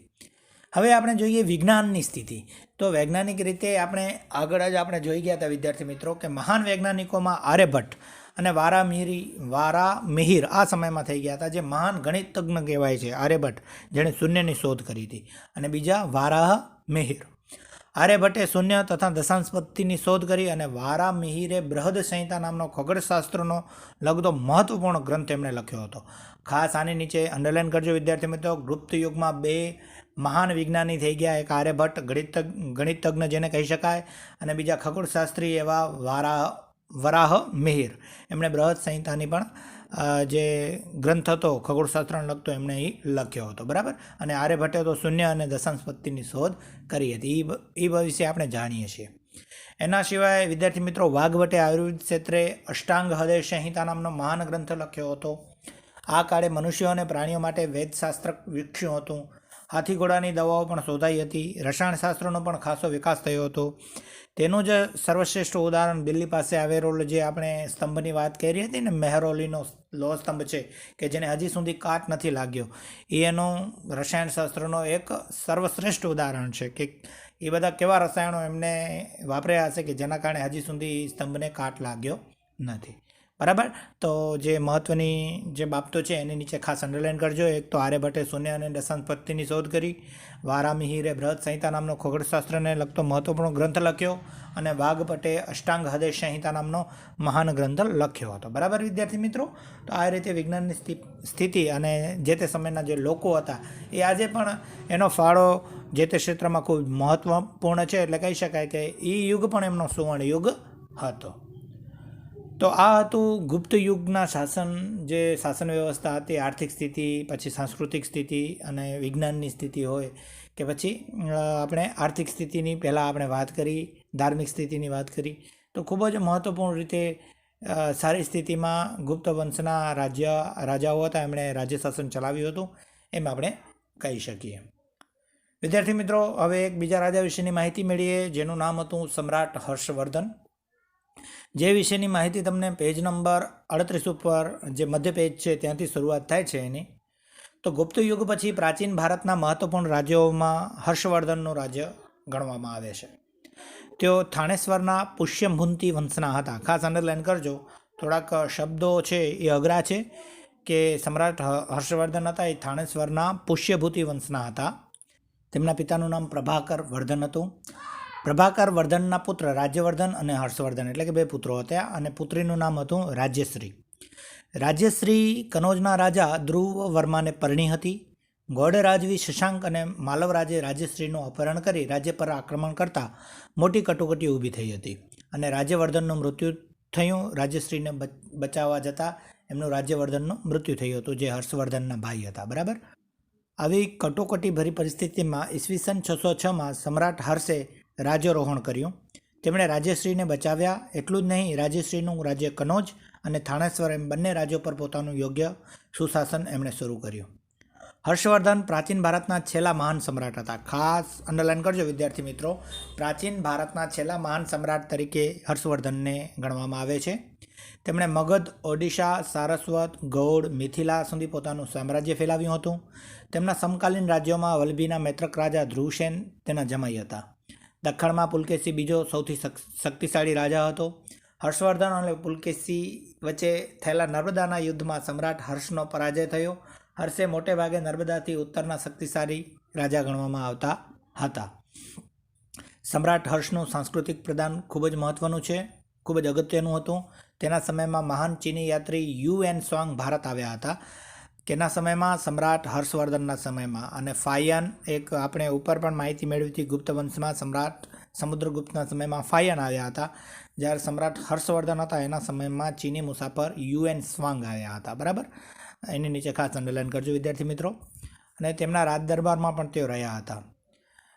Speaker 1: હવે આપણે જોઈએ વિજ્ઞાનની સ્થિતિ. તો વૈજ્ઞાનિક રીતે આપણે આગળ જ આપણે જોઈ ગયા હતા વિદ્યાર્થી મિત્રો કે મહાન વૈજ્ઞાનિકોમાં આર્યભટ્ટ અને વારામિહિર આ સમયમાં થઈ ગયા હતા. જે મહાન ગણિતજ્ઞ કહેવાય છે આર્યભટ્ટ, જેણે શૂન્યની શોધ કરી હતી. અને બીજા વારામિહિર. આર્યભટ્ટે શૂન્ય તથા દશાંશ પદ્ધતિની શોધ કરી અને વારામિહિરે બૃહદ સંહિતા નામનો ખગોળશાસ્ત્રનો લગતો મહત્વપૂર્ણ ગ્રંથ એમણે લખ્યો હતો. ખાસ આની નીચે અંડરલાઇન કરજો વિદ્યાર્થી મિત્રો, ગુપ્ત યુગમાં બે મહાન વિજ્ઞાની થઈ ગયા. એક આર્યભટ્ટ ગણિતજ્ઞ જેને કહી શકાય, અને બીજા ખગોળશાસ્ત્રી એવા વરાહમિહિર. એમણે બૃહદ સંહિતાની પણ જે ગ્રંથ હતો ખગોળશાસ્ત્રને લગતો એમણે એ લખ્યો હતો. બરાબર, અને આર્યભટ્ટે તો શૂન્ય અને દશાંશ પદ્ધતિની શોધ કરી હતી. એ વિશે આપણે જાણીએ છીએ. એના સિવાય વિદ્યાર્થી મિત્રો વાઘભટ્ટે આયુર્વેદ ક્ષેત્રે અષ્ટાંગ હૃદય સંહિતા નામનો મહાન ગ્રંથ લખ્યો હતો. આ કાળે મનુષ્યો અને પ્રાણીઓ માટે વેદશાસ્ત્ર વિકસ્યું હતું. હાથી ઘોડાની દવાઓ પણ શોધાઈ હતી. રસાયણશાસ્ત્રનો પણ ખાસો વિકાસ થયો હતો. તેનું જ સર્વશ્રેષ્ઠ ઉદાહરણ દિલ્હી પાસે આવેલો જે આપણે સ્તંભની વાત કરી હતી ને, મેહરૌલીનો લોહ સ્તંભ છે કે જેને હજી સુધી કાટ નથી લાગ્યો, એનો રસાયણશાસ્ત્રનો એક સર્વશ્રેષ્ઠ ઉદાહરણ છે કે એ બધા કેવા રસાયણો એમને વાપર્યા હશે કે જેના કારણે હજી સુધી સ્તંભને કાટ લાગ્યો નથી. બરાબર, તો જે મહત્ત્વની જે બાબતો છે એની નીચે ખાસ અંડરલાઇન કરજો. એક તો આર્યભટ્ટે શૂન્ય અને દશાંશ પદ્ધતિની શોધ કરી. વારામિહિરે બૃહદ સંહિતા નામનો ખગોળશાસ્ત્રને લગતો મહત્વપૂર્ણ ગ્રંથ લખ્યો. અને વાઘભટ્ટે અષ્ટાંગ હૃદય સંહિતા નામનો મહાન ગ્રંથ લખ્યો હતો. બરાબર વિદ્યાર્થી મિત્રો, તો આ રીતે વિજ્ઞાનની સ્થિતિ અને જે તે સમયના જે લોકો હતા એ આજે પણ એનો ફાળો જે તે ક્ષેત્રમાં ખૂબ મહત્ત્વપૂર્ણ છે. એટલે કહી શકાય કે એ યુગ પણ એમનો સુવર્ણ યુગ હતો. તો આ હતું ગુપ્ત યુગના જે શાસન વ્યવસ્થા હતી, આર્થિક સ્થિતિ, પછી સાંસ્કૃતિક સ્થિતિ અને વિજ્ઞાનની સ્થિતિ હોય કે પછી આપણે આર્થિક સ્થિતિની પહેલાં આપણે વાત કરી, ધાર્મિક સ્થિતિની વાત કરી. તો ખૂબ જ મહત્ત્વપૂર્ણ રીતે સારી સ્થિતિમાં ગુપ્ત વંશના રાજાઓ હતા, એમણે રાજ્ય શાસન ચલાવ્યું હતું એમ આપણે કહી શકીએ. વિદ્યાર્થી મિત્રો, હવે એક બીજા રાજા વિશેની માહિતી મેળવીએ જેનું નામ હતું સમ્રાટ હર્ષવર્ધન. જે વિશેની માહિતી તમને પેજ નંબર 38 ઉપર જે મધ્ય પેજ છે ત્યાંથી શરૂઆત થાય છે એની. તો ગુપ્ત યુગ પછી પ્રાચીન ભારતના મહત્વપૂર્ણ રાજ્યોમાં હર્ષવર્ધનનું રાજ્ય ગણવામાં આવે છે. તેઓ થાનેશ્વરના પુષ્યભૂતિ વંશના હતા. ખાસ અંડરલાઇન કરજો, થોડાક શબ્દો છે એ અઘરા છે કે સમ્રાટ હર્ષવર્ધન હતા એ થાનેશ્વરના પુષ્યભૂતિ વંશના હતા. તેમના પિતાનું નામ પ્રભાકર વર્ધન હતું. પ્રભાકર વર્ધનના પુત્ર રાજ્યવર્ધન અને હર્ષવર્ધન એટલે કે બે પુત્રો હતા, અને પુત્રીનું નામ હતું રાજ્યશ્રી. રાજ્યશ્રી કનોજના રાજા ધ્રુવ વર્માને પરણી હતી. ગોડ રાજવી શશાંક અને માલવ રાજે રાજ્યશ્રીનું અપહરણ કરી રાજ્ય પર આક્રમણ કરતા મોટી કટોકટી ઊભી થઈ હતી અને રાજ્યવર્ધનનું મૃત્યુ થયું. રાજ્યશ્રીને બચાવવા જતાં એમનું રાજ્યવર્ધનનું મૃત્યુ થયું હતું, જે હર્ષવર્ધનના ભાઈ હતા. બરાબર, આવી કટોકટીભરી પરિસ્થિતિમાં ઈસવીસન 606માં સમ્રાટ હર્ષે રાજ્યારોહણ કર્યું. તેમણે રાજ્યશ્રીને બચાવ્યા. એટલું જ નહીં, રાજ્યશ્રીનું રાજ્ય કનોજ અને થાનેશ્વર એમ બંને રાજ્યો પર પોતાનું યોગ્ય સુશાસન એમણે શરૂ કર્યું. હર્ષવર્ધન પ્રાચીન ભારતના છેલ્લા મહાન સમ્રાટ હતા. ખાસ અંડરલાઇન કરજો વિદ્યાર્થી મિત્રો. પ્રાચીન ભારતના છેલ્લા મહાન સમ્રાટ તરીકે હર્ષવર્ધનને ગણવામાં આવે છે. તેમણે મગધ, ઓડિશા, સારસ્વત, ગૌડ, મિથિલા સુધી પોતાનું સામ્રાજ્ય ફેલાવ્યું હતું. તેમના સમકાલીન રાજ્યોમાં વલ્લભીના મૈત્રક રાજા ધ્રુવસેન તેના જમાઈ હતા. દખ્ખણમાં પુલકેશી બીજો સૌથી શક્તિશાળી રાજા હતો. હર્ષવર્ધન અને પુલકેશી વચ્ચે થયેલા નર્મદાના યુદ્ધમાં સમ્રાટ હર્ષનો પરાજય થયો. હર્ષે મોટે ભાગે નર્મદાથી ઉત્તરના શક્તિશાળી રાજા ગણવામાં આવતા હતા. સમ્રાટ હર્ષનું સાંસ્કૃતિક પ્રદાન ખૂબ જ મહત્ત્વનું છે, ખૂબ જ અગત્યનું હતું. તેના સમયમાં મહાન ચીની યાત્રી યુએન સ્વાંગ ભારત આવ્યા હતા. તેના સમયમાં સમ્રાટ હર્ષવર્ધનના સમયમાં. અને ફાયન એક આપણે ઉપર પણ માહિતી મેળવી હતી, ગુપ્ત વંશમાં સમ્રાટ સમુદ્રગુપ્તના સમયમાં ફાયન આવ્યા હતા. જ્યારે સમ્રાટ હર્ષવર્ધન હતા એના સમયમાં ચીની મુસાફર યુએન સ્વાંગ આવ્યા હતા. બરાબર, એની નીચે ખાસ અંડરલાઇન કરજો વિદ્યાર્થી મિત્રો. અને તેમના રાજ દરબારમાં પણ તેઓ રહ્યા હતા.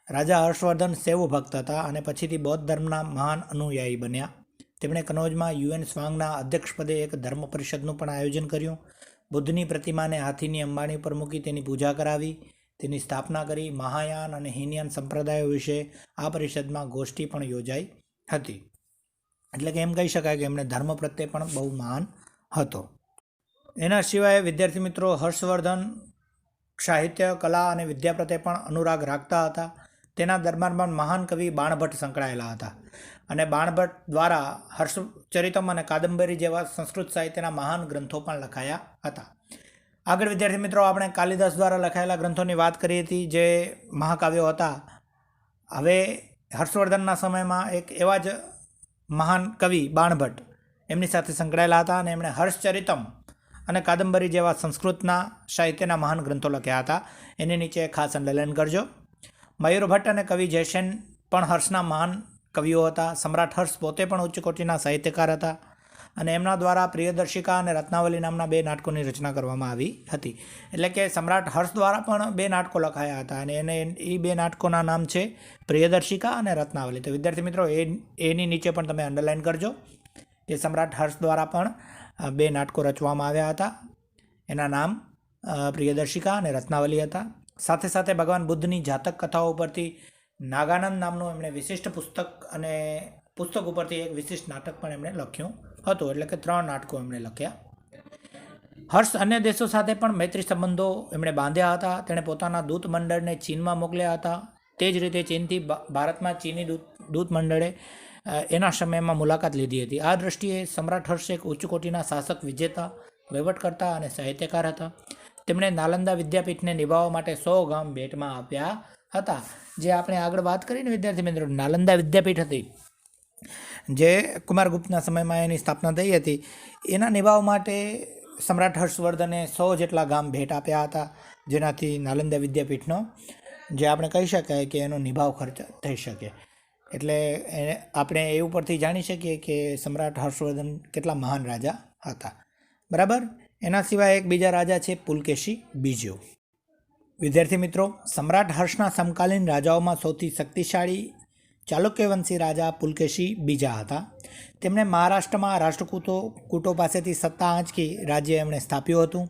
Speaker 1: રાજા હર્ષવર્ધન શૈવ ભક્ત હતા અને પછીથી બૌદ્ધ ધર્મના મહાન અનુયાયી બન્યા. તેમણે કનૌજમાં યુએન સ્વાંગના અધ્યક્ષપદે એક ધર્મ પરિષદનું પણ આયોજન કર્યું. બુદ્ધની પ્રતિમાને હાથીની અંબાણી પર મૂકી તેની પૂજા કરાવી, તેની સ્થાપના કરી. મહાયાન અને હીનયાન સંપ્રદાયો વિશે આ પરિષદમાં ગોષ્ઠી પણ યોજાઈ હતી. એટલે કે એમ કહી શકાય કે એમણે ધર્મ પ્રત્યે પણ બહુ મહાન હતો. એના સિવાય વિદ્યાર્થી મિત્રો હર્ષવર્ધન સાહિત્ય, કલા અને વિદ્યા પ્રત્યે પણ અનુરાગ રાખતા હતા. તેના દરબારમાં મહાન કવિ બાણભટ્ટ સંકળાયેલા હતા અને બાણભટ્ટ દ્વારા હર્ષચરિતમ અને કાદંબરી જેવા સંસ્કૃત સાહિત્યના મહાન ગ્રંથો પણ લખાયા હતા. આગળ વિદ્યાર્થી મિત્રો આપણે કાલિદાસ દ્વારા લખાયેલા ગ્રંથોની વાત કરી હતી, જે મહાકાવ્યો હતા. હવે હર્ષવર્ધનના સમયમાં એક એવા જ મહાન કવિ બાણભટ્ટ એમની સાથે સંકળાયેલા હતા અને એમણે હર્ષચરિતમ અને કાદંબરી જેવા સંસ્કૃતના સાહિત્યના મહાન ગ્રંથો લખ્યા હતા. એની નીચે ખાસ અંડરલાઇન કરજો. મયુરભટ્ટ અને કવિ જયસેન પણ હર્ષના મહાન કવિઓ હતા. સમ્રાટ હર્ષ પોતે પણ ઉચ્ચ કોટીના સાહિત્યકાર હતા અને એમના દ્વારા પ્રિયદર્શિકા અને રત્નાવલી નામના 2 નાટકોની રચના કરવામાં આવી હતી. એટલે કે સમ્રાટ હર્ષ દ્વારા પણ 2 નાટકો લખાયા હતા અને એ 2 નાટકોના નામ છે પ્રિયદર્શિકા અને રત્નાવલી. તો વિદ્યાર્થી મિત્રો એની નીચે પણ તમે અંડરલાઇન કરજો કે સમ્રાટ હર્ષ દ્વારા પણ 2 નાટકો રચવામાં આવ્યા હતા. એના નામ પ્રિયદર્શિકા અને રત્નાવલી હતા. સાથે સાથે ભગવાન બુદ્ધની જાતક કથાઓ ઉપરથી નાગાનંદ નામનું એમણે વિશિષ્ટ પુસ્તક ઉપરથી એક વિશિષ્ટ નાટક પણ એમણે લખ્યું હતું. એટલે કે 3 નાટકો એમણે લખ્યા. હર્ષ અન્ય દેશો સાથે પણ મૈત્રી સંબંધો એમણે બાંધ્યા હતા. તેણે પોતાના દૂત મંડળને ચીનમાં મોકલ્યા હતા. તે જ રીતે ચીનથી ભારતમાં ચીની દૂત મંડળે એના સમયમાં મુલાકાત લીધી હતી. આ દ્રષ્ટિએ સમ્રાટ હર્ષ એક ઉચ્ચ કોટીના શાસક, વિજેતા, વહીવટકર્તા અને સાહિત્યકાર હતા. તેમણે નાલંદા વિદ્યાપીઠને નિભાવવા માટે 100 ગામ ભેટમાં આપ્યા હતા. જે આપણે આગળ વાત કરીને વિદ્યાર્થી મિત્રો, નાલંદા વિદ્યાપીઠ હતી જે કુમારગુપ્તના સમયમાં એની સ્થાપના થઈ હતી. એના નિભાવ માટે સમ્રાટ હર્ષવર્ધને 100 જેટલા ગામ ભેટ આપ્યા હતા, જેનાથી નાલંદા વિદ્યાપીઠનો જે આપણે કહી શકાય કે એનો નિભાવ ખર્ચ થઈ શકે. એટલે આપણે એ ઉપરથી જાણી શકીએ કે સમ્રાટ હર્ષવર્ધન કેટલા મહાન રાજા હતા. બરાબર. એના સિવાય એક બીજા રાજા છે પુલકેશી બીજો. વિદ્યાર્થી મિત્રો, સમ્રાટ હર્ષના સમકાલીન રાજાઓમાં સૌથી શક્તિશાળી ચાલુક્યવંશી રાજા પુલકેશી બીજા હતા. તેમણે મહારાષ્ટ્રમાં રાષ્ટ્રકૂટો પાસેથી સત્તા આંચકી રાજ્ય એમણે સ્થાપ્યું હતું.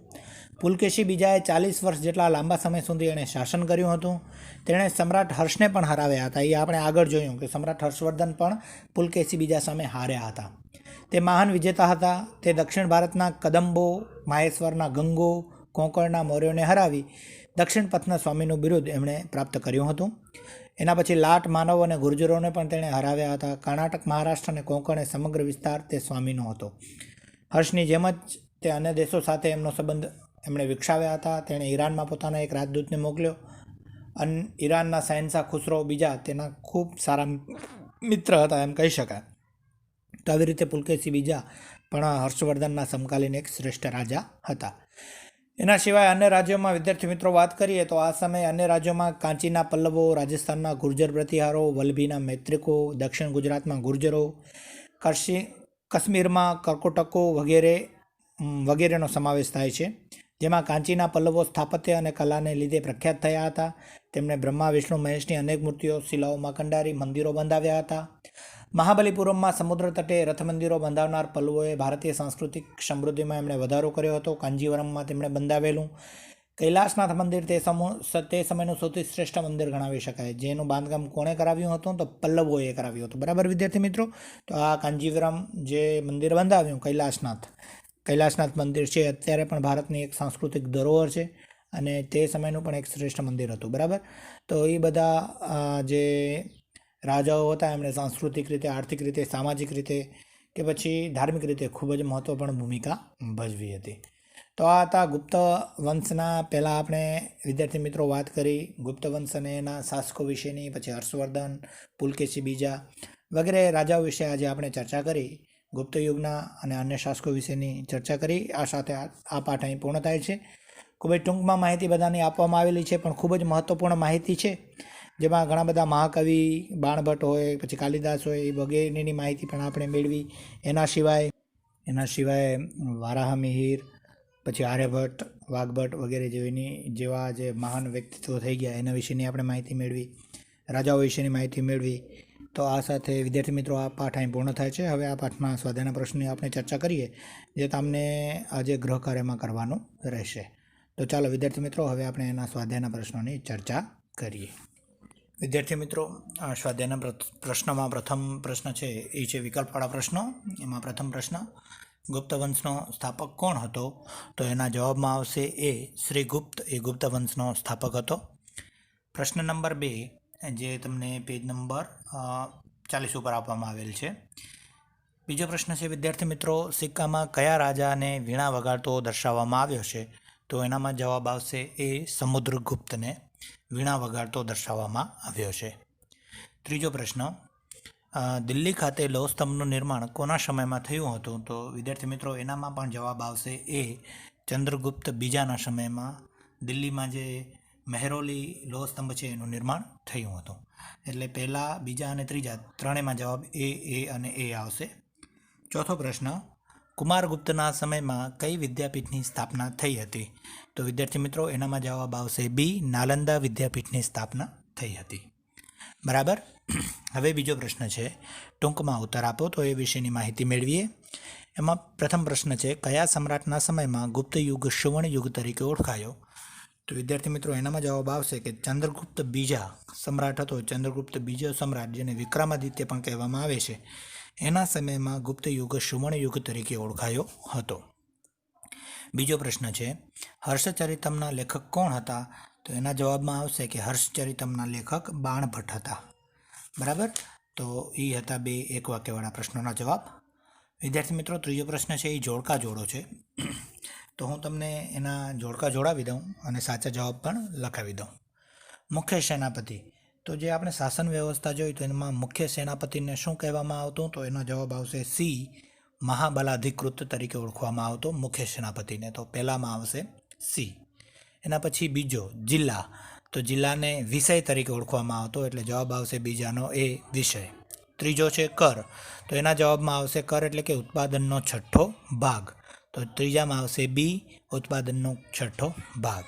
Speaker 1: પુલકેશી બીજાએ 40 વર્ષ જેટલા લાંબા સમય સુધી એણે શાસન કર્યું હતું. તેણે સમ્રાટ હર્ષને પણ હરાવ્યા હતા. એ આપણે આગળ જોયું કે સમ્રાટ હર્ષવર્ધન પણ પુલકેશી બીજા સામે હાર્યા હતા. તે મહાન વિજેતા હતા. તે દક્ષિણ ભારતના કદંબો, માહેશ્વરના ગંગો, કોંકણના મૌર્યોને હરાવી દક્ષિણ પથના સ્વામીનું બિરુદ એમણે પ્રાપ્ત કર્યું હતું. એના પછી લાટ, માનવ અને ગુર્જરોને પણ તેણે હરાવ્યા હતા. કર્ણાટક, મહારાષ્ટ્ર અને કોંકણ એ સમગ્ર વિસ્તાર તે સ્વામીનો હતો. હર્ષની જેમ જ તે અન્ય દેશો સાથે એમનો સંબંધ એમણે વિકસાવ્યા હતા. તેણે ઈરાનમાં પોતાના એક રાજદૂતને મોકલ્યો અને ઈરાનના શહેનશાહ ખુસરો બીજા તેના ખૂબ સારા મિત્ર હતા એમ કહી શકાય. તો આવી રીતે પુલકેશી બીજા પણ હર્ષવર્ધનના સમકાલીન એક શ્રેષ્ઠ રાજા હતા. એના સિવાય અન્ય રાજ્યોમાં વિદ્યાર્થી મિત્રો વાત કરીએ તો આ સમયે અન્ય રાજ્યોમાં કાંચીના પલ્લવો, રાજસ્થાનના ગુર્જર પ્રતિહારો, વલ્લભીના મૈત્રિકો, દક્ષિણ ગુજરાતમાં ગુર્જરો, કાશ્મીરમાં કર્કોટકો વગેરેનો સમાવેશ થાય છે. જેમાં કાંચીના પલ્લવો સ્થાપત્ય અને કલાને લીધે પ્રખ્યાત થયા હતા. તેમણે બ્રહ્મા, વિષ્ણુ, મહેશની અનેક મૂર્તિઓ, શિલાઓમાં કંડારી મંદિરો બંધાવ્યા હતા. મહાબલીપુરમમાં સમુદ્ર તટે રથ મંદિરો બંધાવનાર પલ્લવોએ ભારતીય સાંસ્કૃતિક સમૃદ્ધિમાં એમણે વધારો કર્યો હતો. કાંજીવરમમાં તેમણે બંધાવેલું કૈલાસનાથ મંદિર તે સમયનું સૌથી શ્રેષ્ઠ મંદિર ગણાવી શકાય, જેનું બાંધકામ કોણે કરાવ્યું હતું? તો પલ્લવોએ કરાવ્યું હતું. બરાબર વિદ્યાર્થી મિત્રો. તો આ કાંજીવરમ જે મંદિર બંધાવ્યું કૈલાસનાથ મંદિર છે, અત્યારે પણ ભારતની એક સાંસ્કૃતિક ધરોહર છે અને તે સમયનું પણ એક શ્રેષ્ઠ મંદિર હતું. બરાબર. તો એ બધા જે રાજાઓ હતા એમણે સાંસ્કૃતિક રીતે, આર્થિક રીતે, સામાજિક રીતે કે પછી ધાર્મિક રીતે ખૂબ જ મહત્વપૂર્ણ ભૂમિકા ભજવી હતી. તો આ હતા ગુપ્ત વંશના. પહેલાં આપણે વિદ્યાર્થી મિત્રો વાત કરી ગુપ્ત વંશ અને એના શાસકો વિશેની, પછી હર્ષવર્ધન, પુલકેશી બીજા વગેરે રાજાઓ વિશે આજે આપણે ચર્ચા કરી. ગુપ્ત યુગના અને અન્ય શાસકો વિશેની ચર્ચા કરી. આ સાથે આ પાઠ અહીં પૂર્ણ થાય છે. ખૂબ જ ટૂંકમાં માહિતી બધાની આપવામાં આવેલી છે, પણ ખૂબ જ મહત્વપૂર્ણ માહિતી છે, જેમાં ઘણા બધા મહાકવિ બાણભટ્ટ હોય, પછી કાલિદાસ હોય, એ વગેરેની માહિતી પણ આપણે મેળવી. એના સિવાય વારાહમિહિર, પછી આર્યભટ્ટ, વાઘભટ્ટ વગેરે જેવા જે મહાન વ્યક્તિત્વ થઈ ગયા એના વિશેની આપણે માહિતી મેળવી, રાજાઓ વિશેની માહિતી મેળવી. તો આ સાથે વિદ્યાર્થી મિત્રો આ પાઠ અહીં પૂર્ણ થાય છે. હવે આ પાઠના સ્વાધ્યાયના પ્રશ્નની આપણે ચર્ચા કરીએ, જે તમને આજે ગૃહ કાર્યમાં કરવાનું રહેશે. તો ચાલો વિદ્યાર્થી મિત્રો, હવે આપણે એના સ્વાધ્યાયના પ્રશ્નોની ચર્ચા કરીએ. વિદ્યાર્થી મિત્રો, સ્વાધ્યાયના પ્રશ્નમાં પ્રથમ પ્રશ્ન છે એ છે વિકલ્પવાળા પ્રશ્નો. એમાં પ્રથમ પ્રશ્ન, ગુપ્ત વંશનો સ્થાપક કોણ હતો? તો એના જવાબમાં આવશે એ શ્રીગુપ્ત એ ગુપ્ત વંશનો સ્થાપક હતો. પ્રશ્ન નંબર 2, જે તમને પેજ નંબર 40 ઉપર આપવામાં આવેલ છે. બીજો પ્રશ્ન છે વિદ્યાર્થી મિત્રો, સિક્કામાં કયા રાજાને વીણા વગાડતો દર્શાવવામાં આવ્યો છે? તો એનામાં જવાબ આવશે એ સમુદ્રગુપ્તને વીણા વગાડતો દર્શાવવામાં આવ્યો છે. ત્રીજો પ્રશ્ન, દિલ્હી ખાતે લોહ સ્તંભનું નિર્માણ કોના સમયમાં થયું હતું? તો વિદ્યાર્થી મિત્રો એનામાં પણ જવાબ આવશે એ ચંદ્રગુપ્ત બીજાના સમયમાં દિલ્હીમાં જે મહેરૌલી લોહ સ્તંભ છે એનું નિર્માણ થયું હતું. એટલે પહેલાં, બીજા અને ત્રીજા ત્રણેયમાં જવાબ એ અને એ આવશે. ચોથો પ્રશ્ન, કુમારગુપ્તના સમયમાં કઈ વિદ્યાપીઠની સ્થાપના થઈ હતી? તો વિદ્યાર્થી મિત્રો એનામાં જવાબ આવશે બી, નાલંદા વિદ્યાપીઠની સ્થાપના થઈ હતી. બરાબર. હવે બીજો પ્રશ્ન છે, ટૂંકમાં ઉત્તર આપો તો એ વિશેની માહિતી મેળવીએ. એમાં પ્રથમ પ્રશ્ન છે, કયા સમ્રાટના સમયમાં ગુપ્ત યુગ સુવર્ણ યુગ તરીકે ઓળખાયો? તો વિદ્યાર્થી મિત્રો એનામાં જવાબ આવશે કે ચંદ્રગુપ્ત બીજા સમ્રાટ હતો. ચંદ્રગુપ્ત બીજો સમ્રાટ, જેને વિક્રમાદિત્ય પણ કહેવામાં આવે છે, એના સમયમાં ગુપ્ત યુગ સુવર્ણ યુગ તરીકે ઓળખાયો હતો. બીજો પ્રશ્ન છે, હર્ષચરિતમના લેખક કોણ હતા? તો એના જવાબમાં આવશે કે હર્ષચરિતમના લેખક બાણભટ્ટ હતા. બરાબર. તો એ હતા બે એક વાક્યવાળા પ્રશ્નોના જવાબ. વિદ્યાર્થી મિત્રો, ત્રીજો પ્રશ્ન છે એ જોડકા જોડો છે. તો હું તમને એના જોડકા જોડાવી દઉં અને સાચા જવાબ પણ લખાવી દઉં. મુખ્ય સેનાપતિ, તો જે આપણે શાસન વ્યવસ્થા જોઈ તો એમાં મુખ્ય સેનાપતિને શું કહેવામાં આવતું? તો એનો જવાબ આવશે સી, મહાબલાધિકૃત તરીકે ઓળખવામાં આવતો મુખ્ય સેનાપતિને. તો પહેલામાં આવશે સી. એના પછી બીજો જિલ્લા, તો જિલ્લાને વિષય તરીકે ઓળખવામાં આવતો, એટલે જવાબ આવશે બીજાનો એ વિષય. ત્રીજો છે કર, તો એના જવાબમાં આવશે કર એટલે કે ઉત્પાદનનો છઠ્ઠો ભાગ. તો ત્રીજામાં આવશે બી, ઉત્પાદનનો છઠ્ઠો ભાગ.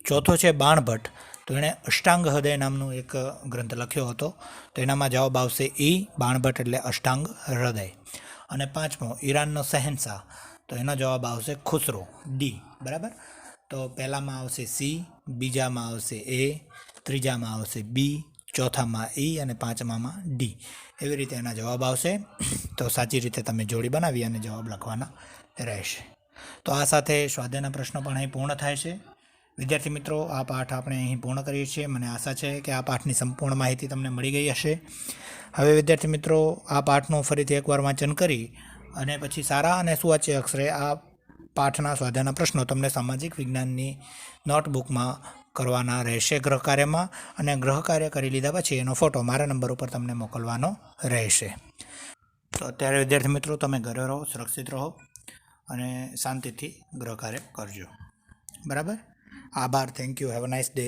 Speaker 1: ચોથો છે બાણભટ્ટ, તો એણે અષ્ટાંગ હૃદય નામનું એક ગ્રંથ લખ્યો હતો. તો એનામાં જવાબ આવશે ઈ, બાણભટ્ટ એટલે અષ્ટાંગ હૃદય. અને પાંચમો ઈરાનનો શહેનશાહ, તો એનો જવાબ આવશે ખુસરો, ડી. બરાબર. તો પહેલામાં આવશે સી, બીજામાં આવશે એ, ત્રીજામાં આવશે બી, ચોથામાં ઈ અને પાંચમામાં ડી. એવી રીતે એના જવાબ આવશે. તો સાચી રીતે તમે જોડી બનાવી અને જવાબ લખવાના રહેશે. તો આ સાથે સ્વાધ્યાયના પ્રશ્નો પણ અહીં પૂર્ણ થાય છે. વિદ્યાર્થી મિત્રો, આ પાઠ આપણે અહીં પૂર્ણ કરીએ છીએ. મને આશા છે કે આ પાઠની સંપૂર્ણ માહિતી તમને મળી ગઈ હશે. હવે વિદ્યાર્થી મિત્રો, આ પાઠનું ફરીથી એકવાર વાંચન કરી અને પછી સારા અને સુવાચ્ય અક્ષરે આ પાઠના સ્વાધ્યાયના પ્રશ્નો તમને સામાજિક વિજ્ઞાનની નોટબુકમાં કરવાના રહેશે ગૃહ કાર્યમાં. અને ગૃહ કાર્ય કરી લીધા પછી એનો ફોટો મારા નંબર ઉપર તમને મોકલવાનો રહેશે. તો અત્યારે વિદ્યાર્થી મિત્રો, તમે ઘરે રહો, સુરક્ષિત રહો અને શાંતિથી ગૃહ કાર્ય કરજો. બરાબર. આભાર. Thank you. Have a nice day.